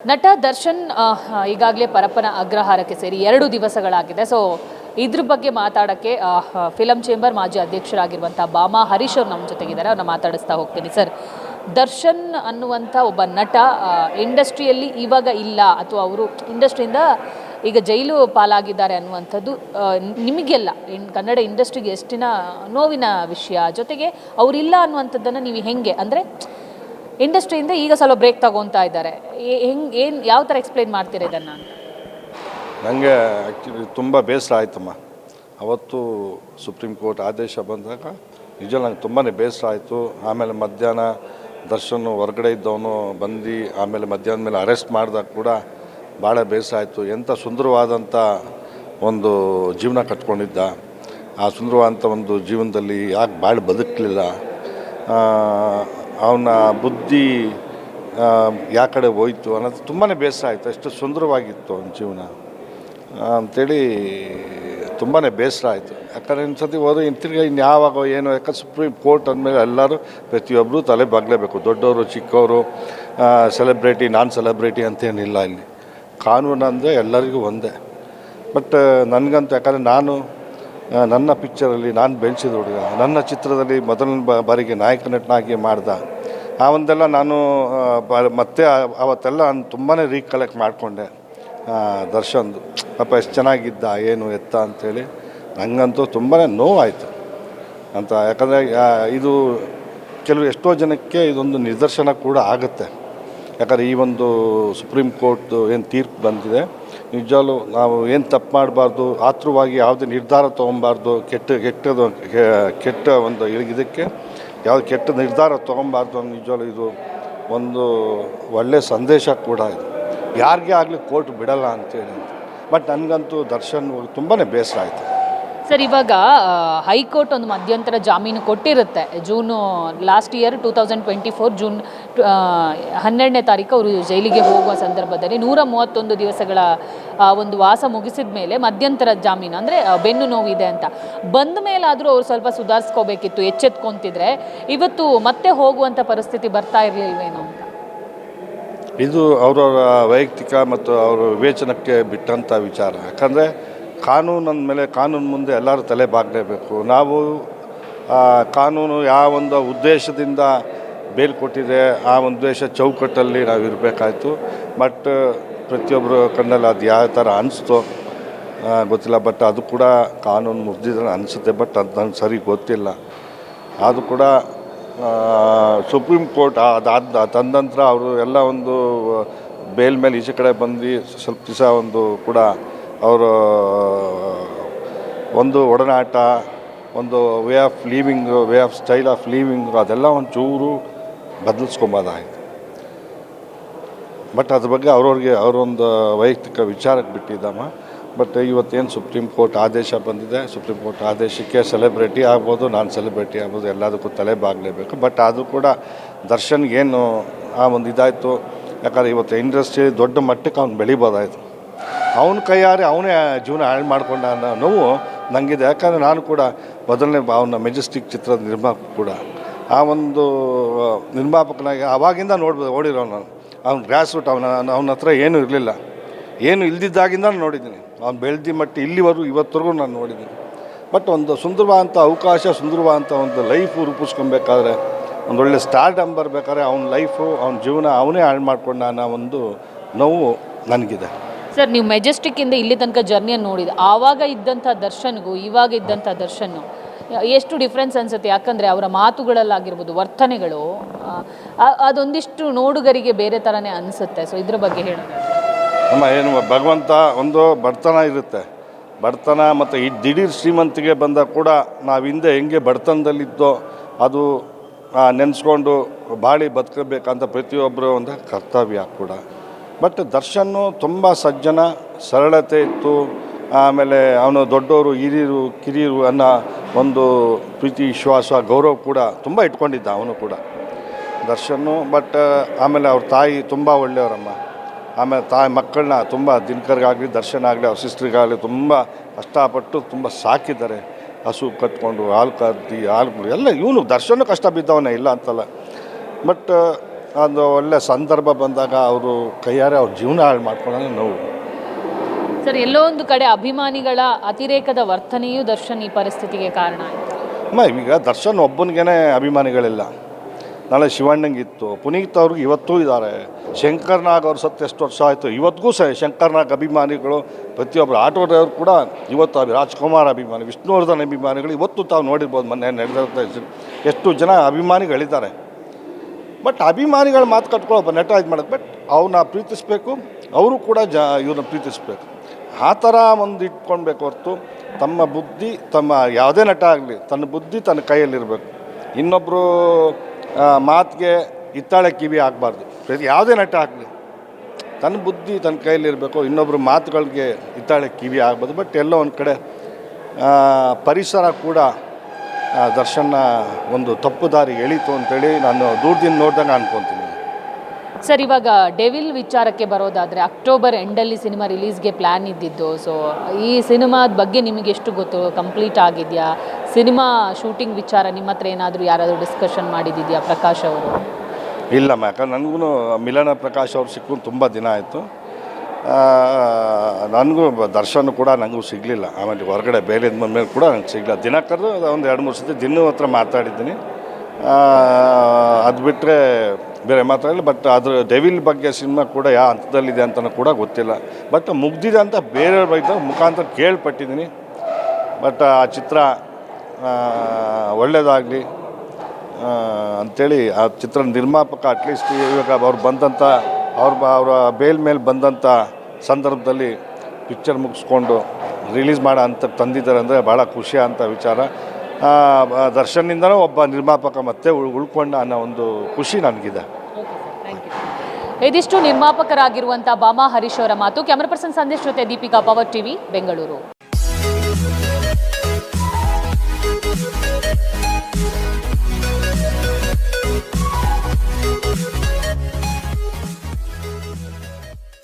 ನಟ ದರ್ಶನ್ ಈಗಾಗಲೇ ಪರಪ್ಪನ ಅಗ್ರಹಾರಕ್ಕೆ ಸೇರಿ 2 ದಿವಸಗಳಾಗಿದೆ. ಸೊ ಇದ್ರ ಬಗ್ಗೆ ಮಾತಾಡೋಕ್ಕೆ ಫಿಲಂ ಚೇಂಬರ್ ಮಾಜಿ ಅಧ್ಯಕ್ಷರಾಗಿರುವಂಥ ಬಾಮಾ ಹರೀಶ್ ಅವರು ನಮ್ಮ ಜೊತೆಗಿದ್ದಾರೆ. ಅವ್ರನ್ನ ಮಾತಾಡಿಸ್ತಾ ಹೋಗ್ತೀನಿ. ಸರ್, ದರ್ಶನ್ ಅನ್ನುವಂಥ ಒಬ್ಬ ನಟ ಇಂಡಸ್ಟ್ರಿಯಲ್ಲಿ ಇವಾಗ ಇಲ್ಲ, ಅಥವಾ ಅವರು ಇಂಡಸ್ಟ್ರಿಯಿಂದ ಈಗ ಜೈಲು ಪಾಲಾಗಿದ್ದಾರೆ ಅನ್ನುವಂಥದ್ದು ನಿಮಗೆಲ್ಲ ಕನ್ನಡ ಇಂಡಸ್ಟ್ರಿಗೆ ಎಷ್ಟಿನ ನೋವಿನ ವಿಷಯ. ಜೊತೆಗೆ ಅವರಿಲ್ಲ ಅನ್ನುವಂಥದ್ದನ್ನು ನೀವು ಹೆಂಗೆ, ಅಂದರೆ ಇಂಡಸ್ಟ್ರಿಯಿಂದ ಈಗ ಸ್ವಲ್ಪ ಬ್ರೇಕ್ ತಗೊತಾ ಇದ್ದಾರೆ, ಏನು ಯಾವ ಥರ ಎಕ್ಸ್ಪ್ಲೈನ್ ಮಾಡ್ತೀರಾ ಇದನ್ನು? ನನಗೆ ಆ್ಯಕ್ಚುಲಿ ತುಂಬ ಬೇಸರ ಆಯ್ತಮ್ಮ. ಅವತ್ತು ಸುಪ್ರೀಂ ಕೋರ್ಟ್ ಆದೇಶ ಬಂದಾಗ ನಿಜ ನಂಗೆ ತುಂಬಾ ಬೇಸರ ಆಯಿತು. ಆಮೇಲೆ ಮಧ್ಯಾಹ್ನ ದರ್ಶನ್ ಹೊರಗಡೆ ಇದ್ದವನು ಬಂದು ಆಮೇಲೆ ಮಧ್ಯಾಹ್ನ ಮೇಲೆ ಅರೆಸ್ಟ್ ಮಾಡಿದಾಗ ಕೂಡ ಭಾಳ ಬೇಸರ ಆಯಿತು. ಎಂಥ ಸುಂದರವಾದಂಥ ಒಂದು ಜೀವನ ಕಟ್ಕೊಂಡಿದ್ದ. ಆ ಸುಂದರವಾದಂಥ ಒಂದು ಜೀವನದಲ್ಲಿ ಯಾಕೆ ಭಾಳ ಬದುಕಲಿಲ್ಲ, ಅವನ ಬುದ್ಧಿ ಯಾವ ಕಡೆ ಹೋಯ್ತು ಅನ್ನೋದು ತುಂಬಾ ಬೇಸರ ಆಯಿತು. ಎಷ್ಟು ಸುಂದರವಾಗಿತ್ತು ಅವನ ಜೀವನ ಅಂಥೇಳಿ ತುಂಬಾ ಬೇಸರ ಆಯಿತು. ಯಾಕಂದರೆ ಇನ್ನೊಂದ್ಸತಿ ಹೋದ್ರೆ ತಿರ್ಗಿ ಇನ್ನು ಯಾವಾಗ ಏನು, ಯಾಕಂದ್ರೆ ಸುಪ್ರೀಂ ಕೋರ್ಟ್ ಅಂದಮೇಲೆ ಎಲ್ಲರೂ ಪ್ರತಿಯೊಬ್ಬರು ತಲೆ ಬಾಗಲೇಬೇಕು. ದೊಡ್ಡವರು ಚಿಕ್ಕವರು, ಸೆಲೆಬ್ರಿಟಿ ನಾನ್ ಸೆಲೆಬ್ರಿಟಿ ಅಂತೇನಿಲ್ಲ. ಇಲ್ಲಿ ಕಾನೂನು ಅಂದರೆ ಎಲ್ಲರಿಗೂ ಒಂದೇ. ಬಟ್ ನನಗಂತೂ ಯಾಕಂದರೆ ನಾನು ನನ್ನ ಪಿಕ್ಚರಲ್ಲಿ ನಾನು ಬೆಳೆಸಿದ ಹುಡುಗ, ನನ್ನ ಚಿತ್ರದಲ್ಲಿ ಮೊದಲನೇ ಬಾರಿಗೆ ನಾಯಕ ನಟನಾಗಿ ಮಾಡ್ದೆ. ಆ ಒಂದೆಲ್ಲ ನಾನು ಮತ್ತೆ ಅವತ್ತೆಲ್ಲ ನಾನು ತುಂಬಾ ರೀಕಲೆಕ್ಟ್ ಮಾಡಿಕೊಂಡೆ. ದರ್ಶನ್ದು ಪಾಪ ಎಷ್ಟು ಚೆನ್ನಾಗಿದ್ದ, ಏನು ಎತ್ತ ಅಂಥೇಳಿ ನನಗಂತೂ ತುಂಬಾ ನೋವಾಯಿತು ಅಂತ. ಯಾಕಂದರೆ ಇದು ಎಷ್ಟೋ ಜನಕ್ಕೆ ಇದೊಂದು ನಿದರ್ಶನ ಕೂಡ ಆಗುತ್ತೆ. ಯಾಕಂದರೆ ಈ ಒಂದು ಸುಪ್ರೀಂ ಕೋರ್ಟ್ದು ಏನು ತೀರ್ಪು ಬಂದಿದೆ, ನಿಜವಾಗ್ಲೂ ನಾವು ಏನು ತಪ್ಪು ಮಾಡಬಾರ್ದು, ಆತುರವಾಗಿ ಯಾವುದೇ ನಿರ್ಧಾರ ತೊಗೊಬಾರ್ದು, ಕೆಟ್ಟ ಒಂದು ಇದಕ್ಕೆ ಯಾವುದು ಕೆಟ್ಟ ನಿರ್ಧಾರ ತೊಗೊಬಾರ್ದು. ನಿಜವಾಗ್ಲೂ ಇದು ಒಂದು ಒಳ್ಳೆಯ ಸಂದೇಶ ಕೂಡ ಇದು. ಯಾರಿಗೇ ಆಗಲಿ ಕೋರ್ಟ್ ಬಿಡಲ್ಲ ಅಂತೇಳಿ. ಬಟ್ ನನಗಂತೂ ದರ್ಶನ್ ತುಂಬಾ ಬೇಸರ ಆಯಿತು. ಸರ್, ಇವಾಗ ಹೈಕೋರ್ಟ್ ಒಂದು ಮಧ್ಯಂತರ ಜಾಮೀನು ಕೊಟ್ಟಿರುತ್ತೆ. ಜೂನು ಲಾಸ್ಟ್ ಇಯರ್ 2024 ಜೂನ್ 12ನೇ ತಾರೀಕು ಅವರು ಜೈಲಿಗೆ ಹೋಗುವ ಸಂದರ್ಭದಲ್ಲಿ 131 ದಿವಸಗಳ ಒಂದು ವಾಸ ಮುಗಿಸಿದ ಮೇಲೆ ಮಧ್ಯಂತರ ಜಾಮೀನು, ಅಂದರೆ ಬೆನ್ನು ನೋವಿದೆ ಅಂತ ಬಂದ ಮೇಲಾದರೂ ಅವರು ಸ್ವಲ್ಪ ಸುಧಾರಿಸ್ಕೋಬೇಕಿತ್ತು. ಎಚ್ಚೆತ್ಕೊಂತಿದ್ರೆ ಇವತ್ತು ಮತ್ತೆ ಹೋಗುವಂಥ ಪರಿಸ್ಥಿತಿ ಬರ್ತಾ ಇರಲಿಲ್ವೇನೋ ಅಂತ. ಇದು ಅವರವರ ವೈಯಕ್ತಿಕ ಮತ್ತು ಅವರ ವಿವೇಚನಕ್ಕೆ ಬಿಟ್ಟಂಥ ವಿಚಾರ. ಯಾಕಂದರೆ ಕಾನೂನು ಅಂದಮೇಲೆ ಕಾನೂನು ಮುಂದೆ ಎಲ್ಲರೂ ತಲೆ ಬಾಗಲೇಬೇಕು. ನಾವು ಕಾನೂನು ಯಾವ ಒಂದು ಉದ್ದೇಶದಿಂದ ಬೇಲ್ ಕೊಟ್ಟಿದೆ ಆ ಉದ್ದೇಶ ಚೌಕಟ್ಟಲ್ಲಿ ನಾವು ಇರಬೇಕಾಯ್ತು. ಬಟ್ ಪ್ರತಿಯೊಬ್ಬರು ಕಣ್ಣಲ್ಲಿ ಅದು ಯಾವ ಥರ ಅನಿಸ್ತೋ ಗೊತ್ತಿಲ್ಲ. ಬಟ್ ಅದು ಕೂಡ ಕಾನೂನು ಮುರಿದಿದ್ರೆ ಅನಿಸುತ್ತೆ. ಬಟ್ ಅದು ನನಗೆ ಸರಿ ಗೊತ್ತಿಲ್ಲ. ಅದು ಕೂಡ ಸುಪ್ರೀಂ ಕೋರ್ಟ್ ತಂದ ನಂತರ ಅವರು ಎಲ್ಲ ಒಂದು ಬೇಲ್ ಮೇಲೆ ಈಚೆ ಕಡೆ ಬಂದು ಸ್ವಲ್ಪ ದಿವಸ ಒಂದು ಕೂಡ ಅವರು ಒಂದು ಒಡನಾಟ, ಒಂದು way of living, way of style of living ಅದೆಲ್ಲ ಒಂಚೂರು ಬದಲಿಸ್ಕೊಂಬೋದಾಯಿತು. ಬಟ್ ಅದ್ರ ಬಗ್ಗೆ ಅವರೊಂದು ವೈಯಕ್ತಿಕ ವಿಚಾರಕ್ಕೆ ಬಿಟ್ಟಿದ್ದಮ್ಮ. ಬಟ್ ಇವತ್ತೇನು ಸುಪ್ರೀಂ ಕೋರ್ಟ್ ಆದೇಶ ಬಂದಿದೆ, ಸುಪ್ರೀಂ ಕೋರ್ಟ್ ಆದೇಶಕ್ಕೆ ಸೆಲೆಬ್ರಿಟಿ ಆಗ್ಬೋದು, ನಾನ್ ಸೆಲೆಬ್ರಿಟಿ ಆಗ್ಬೋದು, ಎಲ್ಲದಕ್ಕೂ ತಲೆ ಬಾಗಲೇಬೇಕು. ಬಟ್ ಅದು ಕೂಡ ದರ್ಶನ್ಗೇನು ಆ ಒಂದು ಇದಾಯಿತು. ಯಾಕಂದರೆ ಇವತ್ತು ಇಂಡಸ್ಟ್ರಿ ದೊಡ್ಡ ಮಟ್ಟಕ್ಕೆ ಅವ್ನು ಬೆಳಿಬೋದಾಯಿತು. ಅವನ ಕೈಯಾರೆ ಅವನೇ ಜೀವನ ಹಾಳು ಮಾಡಿಕೊಂಡ ಅನ್ನೋ ನೋವು ನನಗಿದೆ. ಯಾಕಂದರೆ ನಾನು ಕೂಡ ಮೊದಲನೇ ಅವನ ಮೆಜೆಸ್ಟಿಕ್ ಚಿತ್ರದ ನಿರ್ಮಾಪಕ ಕೂಡ. ಆ ಒಂದು ನಿರ್ಮಾಪಕನಾಗಿ ಆವಾಗಿಂದ ಓಡಿರೋ ನಾನು. ಅವ್ನು ಗ್ರಾಸ್ ರೂಟ್ ಅವನ ಹತ್ರ ಏನೂ ಇರಲಿಲ್ಲ, ಏನು ಇಲ್ದಿದ್ದಾಗಿಂದ ನೋಡಿದ್ದೀನಿ. ಅವ್ನು ಬೆಳೆದಿ ಮಟ್ಟ ಇವತ್ತರೆಗೂ ನಾನು ನೋಡಿದ್ದೀನಿ. ಬಟ್ ಒಂದು ಸುಂದರವಾದಂಥ ಅವಕಾಶ, ಸುಂದರವಾದಂಥ ಒಂದು ಲೈಫು ರೂಪಿಸ್ಕೊಬೇಕಾದ್ರೆ, ಒಂದೊಳ್ಳೆ ಸ್ಟಾರ್ಡಮ್ ಬರಬೇಕಾದ್ರೆ ಅವ್ನ ಲೈಫು, ಅವ್ನ ಜೀವನ ಅವನೇ ಹಾಳು ಮಾಡ್ಕೊಂಡ ಅನ್ನೋ ಒಂದು ನೋವು ನನಗಿದೆ. ಸರ್, ನೀವು ಮೆಜೆಸ್ಟಿಕ್ಕಿಂದ ಇಲ್ಲಿ ತನಕ ಜರ್ನಿಯನ್ನು ನೋಡಿದ, ಆವಾಗ ಇದ್ದಂಥ ದರ್ಶನ್ಗೂ ಇವಾಗ ಇದ್ದಂಥ ದರ್ಶನ್ನು ಎಷ್ಟು ಡಿಫ್ರೆನ್ಸ್ ಅನಿಸುತ್ತೆ? ಯಾಕಂದರೆ ಅವರ ಮಾತುಗಳಲ್ಲಾಗಿರ್ಬೋದು, ವರ್ತನೆಗಳು ಅದೊಂದಿಷ್ಟು ನೋಡುಗರಿಗೆ ಬೇರೆ ಥರನೇ ಅನಿಸುತ್ತೆ. ಸೊ ಇದ್ರ ಬಗ್ಗೆ ಹೇಳೋದು ನಮ್ಮ ಏನು ಭಗವಂತ ಒಂದು ಬಡತನ ಇರುತ್ತೆ. ಬಡತನ ಮತ್ತು ಈ ದಿಢೀರ್ ಶ್ರೀಮಂತಿಗೆ ಬಂದಾಗ ಕೂಡ ನಾವು ಹಿಂದೆ ಹೆಂಗೆ ಬಡತನದಲ್ಲಿದ್ದೋ ಅದು ನೆನೆಸ್ಕೊಂಡು ಬಾಳಿ ಬದುಕಬೇಕಂತ ಪ್ರತಿಯೊಬ್ಬರು ಒಂದು ಕರ್ತವ್ಯ ಕೂಡ. ಬಟ್ ದರ್ಶನ್ನು ತುಂಬ ಸಜ್ಜನ, ಸರಳತೆ ಇತ್ತು. ಆಮೇಲೆ ಅವನು ದೊಡ್ಡವರು, ಹಿರಿಯರು, ಕಿರಿಯರು ಅನ್ನೋ ಒಂದು ಪ್ರೀತಿ, ವಿಶ್ವಾಸ, ಗೌರವ ಕೂಡ ತುಂಬ ಇಟ್ಕೊಂಡಿದ್ದ ಅವನು ಕೂಡ ದರ್ಶನ್ನು. ಬಟ್ ಆಮೇಲೆ ಅವ್ರ ತಾಯಿ ತುಂಬ ಒಳ್ಳೆಯವರಮ್ಮ. ಆಮೇಲೆ ಮಕ್ಕಳನ್ನ ತುಂಬ ದಿನಕರ್ಗಾಗಲಿ, ದರ್ಶನ ಆಗಲಿ, ಅವ್ರ ಸಿಸ್ಟ್ರಿಗಾಗಲಿ ತುಂಬ ಕಷ್ಟಪಟ್ಟು ತುಂಬ ಸಾಕಿದ್ದಾರೆ. ಹಸು ಕಟ್ಕೊಂಡು ಹಾಲು ಕರ್ದು ಹಾಲು ಎಲ್ಲ ಇವನು ದರ್ಶನ ಕಷ್ಟ ಬಿದ್ದವನೇ, ಇಲ್ಲ ಅಂತಲ್ಲ. ಬಟ್ ಒಂದು ಒಳ್ಳೆ ಸಂದರ್ಭ ಬಂದಾಗ ಅವರು ಕೈಯಾರೆ ಅವ್ರ ಜೀವನ ಹಾಳು ಮಾಡ್ಕೊಳ್ಳೋದು ನೋವು. ಸರ್, ಎಲ್ಲೋ ಒಂದು ಕಡೆ ಅಭಿಮಾನಿಗಳ ಅತಿರೇಕದ ವರ್ತನೆಯೂ ದರ್ಶನ್ ಈ ಪರಿಸ್ಥಿತಿಗೆ ಕಾರಣ ಆಯಿತು. ಈಗ ದರ್ಶನ್ ಒಬ್ಬನಿಗೇ ಅಭಿಮಾನಿಗಳಿಲ್ಲ. ನಾಳೆ ಶಿವಣ್ಣಂಗಿತ್ತು, ಪುನೀತ್ ಅವ್ರಿಗೆ ಇವತ್ತೂ ಇದ್ದಾರೆ, ಶಂಕರ್ ನಾಗ್ ಅವ್ರು ಸತ್ತು ಎಷ್ಟು ವರ್ಷ ಆಯಿತು, ಇವತ್ತಿಗೂ ಶಂಕರ್ ನಾಗ್ ಅಭಿಮಾನಿಗಳು ಪ್ರತಿಯೊಬ್ಬರು. ಆಟೋ ಡ್ರೈವರ್ ಕೂಡ ಇವತ್ತು ರಾಜ್ಕುಮಾರ್ ಅಭಿಮಾನಿ, ವಿಷ್ಣುವರ್ಧನ್ ಅಭಿಮಾನಿಗಳು ಇವತ್ತು ತಾವು ನೋಡಿರ್ಬೋದು. ಮೊನ್ನೆ ನಡೆದ ಎಷ್ಟು ಜನ ಅಭಿಮಾನಿಗಳಿದ್ದಾರೆ. ಬಟ್ ಅಭಿಮಾನಿಗಳ ಮಾತು ಕಟ್ಕೊಳ್ಳೋ ನಟ ಇದು ಮಾಡೋದು. ಬಟ್ ಅವನ್ನ ಪ್ರೀತಿಸಬೇಕು, ಅವರು ಕೂಡ ಇವ್ರನ್ನ ಪ್ರೀತಿಸಬೇಕು. ಆ ಥರ ಒಂದು ಇಟ್ಕೊಳ್ಬೇಕು ಹೊರತು ತಮ್ಮ ಬುದ್ಧಿ, ತಮ್ಮ ಯಾವುದೇ ನಟ ಆಗಲಿ ತನ್ನ ಬುದ್ಧಿ ತನ್ನ ಕೈಯಲ್ಲಿರಬೇಕು. ಇನ್ನೊಬ್ಬರು ಮಾತಿಗೆ ಹಿತ್ತಾಳೆ ಕಿವಿ ಆಗಬಾರ್ದು. ಯಾವುದೇ ನಟ ಆಗಲಿ ತನ್ನ ಬುದ್ಧಿ ತನ್ನ ಕೈಯಲ್ಲಿರಬೇಕು, ಇನ್ನೊಬ್ಬರು ಮಾತುಗಳಿಗೆ ಹಿತ್ತಾಳೆ ಕಿವಿ ಆಗ್ಬೋದು. ಬಟ್ ಎಲ್ಲೋ ಒಂದು ಕಡೆ ಪರಿಸರ ಕೂಡ ದರ್ಶನ ಒಂದು ತಪ್ಪು ದಾರಿ ಎಳೀತು ಅಂತೇಳಿ ನಾನು ದೂರದಿಂದ ನೋಡಿದಾಗ ಅನ್ಕೊತೀನಿ. ಸರ್, ಇವಾಗ ಡೆವಿಲ್ ವಿಚಾರಕ್ಕೆ ಬರೋದಾದರೆ ಅಕ್ಟೋಬರ್ ಎಂಡಲ್ಲಿ ಸಿನಿಮಾ ರಿಲೀಸ್ಗೆ ಪ್ಲ್ಯಾನ್ ಇದ್ದಿದ್ದು. ಸೊ ಈ ಸಿನಿಮಾದ ಬಗ್ಗೆ ನಿಮಗೆ ಎಷ್ಟು ಗೊತ್ತು? ಕಂಪ್ಲೀಟ್ ಆಗಿದೆಯಾ? ಸಿನಿಮಾ ಶೂಟಿಂಗ್ ವಿಚಾರ ನಿಮ್ಮ ಹತ್ರ ಏನಾದರೂ ಯಾರಾದರೂ ಡಿಸ್ಕಷನ್ ಮಾಡಿದ್ದಿದೆಯಾ ಪ್ರಕಾಶ್ ಅವರು? ಇಲ್ಲ, ಯಾಕಂದ್ರೆ ನನಗೂ ಮಿಲನ ಪ್ರಕಾಶ್ ಅವ್ರು ಸಿಕ್ಕು ತುಂಬ ದಿನ ಆಯಿತು. ನನಗೂ ದರ್ಶನ ಕೂಡ ನನಗೂ ಸಿಗಲಿಲ್ಲ. ಆಮೇಲೆ ಹೊರಗಡೆ ಬೇರೆ ಮೇಲೆ ಕೂಡ ನನಗೆ ಸಿಗಲಿಲ್ಲ. ದಿನಕರು ಒಂದು 2-3 ಸತಿ ದಿನ ಹತ್ರ ಮಾತಾಡಿದ್ದೀನಿ. ಅದು ಬಿಟ್ಟರೆ ಬೇರೆ ಮಾತಾಡಲಿಲ್ಲ. ಬಟ್ ಅದ್ರ ಡೆವಿಲ್ ಬಗ್ಗೆ ಸಿನಿಮಾ ಕೂಡ ಯಾವ ಹಂತದಲ್ಲಿದೆ ಅಂತಲೂ ಕೂಡ ಗೊತ್ತಿಲ್ಲ. ಬಟ್ ಮುಗ್ದಿದೆ ಅಂತ ಬೇರೆಯವ್ರ ಬಗ್ಗೆ ಮುಖಾಂತರ ಕೇಳ್ಪಟ್ಟಿದ್ದೀನಿ. ಬಟ್ ಆ ಚಿತ್ರ ಒಳ್ಳೆಯದಾಗಲಿ ಅಂಥೇಳಿ ಆ ಚಿತ್ರ ನಿರ್ಮಾಪಕ ಅಟ್ಲೀಸ್ಟ್ ಇವಾಗ ಅವ್ರು ಬಂದಂಥ ಅವರ ಬೇಲ್ ಮೇಲೆ ಬಂದಂಥ ಸಂದರ್ಭದಲ್ಲಿ ಪಿಕ್ಚರ್ ಮುಗಿಸ್ಕೊಂಡು ರಿಲೀಸ್ ಮಾಡೋ ಅಂತ ತಂದಿದ್ದಾರೆ ಅಂದರೆ ಭಾಳ ಖುಷಿ ಅಂತ ವಿಚಾರ. ದರ್ಶನ್ನಿಂದನೂ ಒಬ್ಬ ನಿರ್ಮಾಪಕ ಮತ್ತೆ ಉಳ್ಕೊಂಡ ಅನ್ನೋ ಒಂದು ಖುಷಿ ನನಗಿದೆ. ಇದಿಷ್ಟು ನಿರ್ಮಾಪಕರಾಗಿರುವಂಥ ಬಾಮಾ ಹರೀಶ್ ಅವರ ಮಾತು. ಕ್ಯಾಮರಾ ಪರ್ಸನ್ ಸಂದೇಶ್ ಜೊತೆ ದೀಪಿಕಾ, ಪವರ್ ಟಿವಿ, ಬೆಂಗಳೂರು.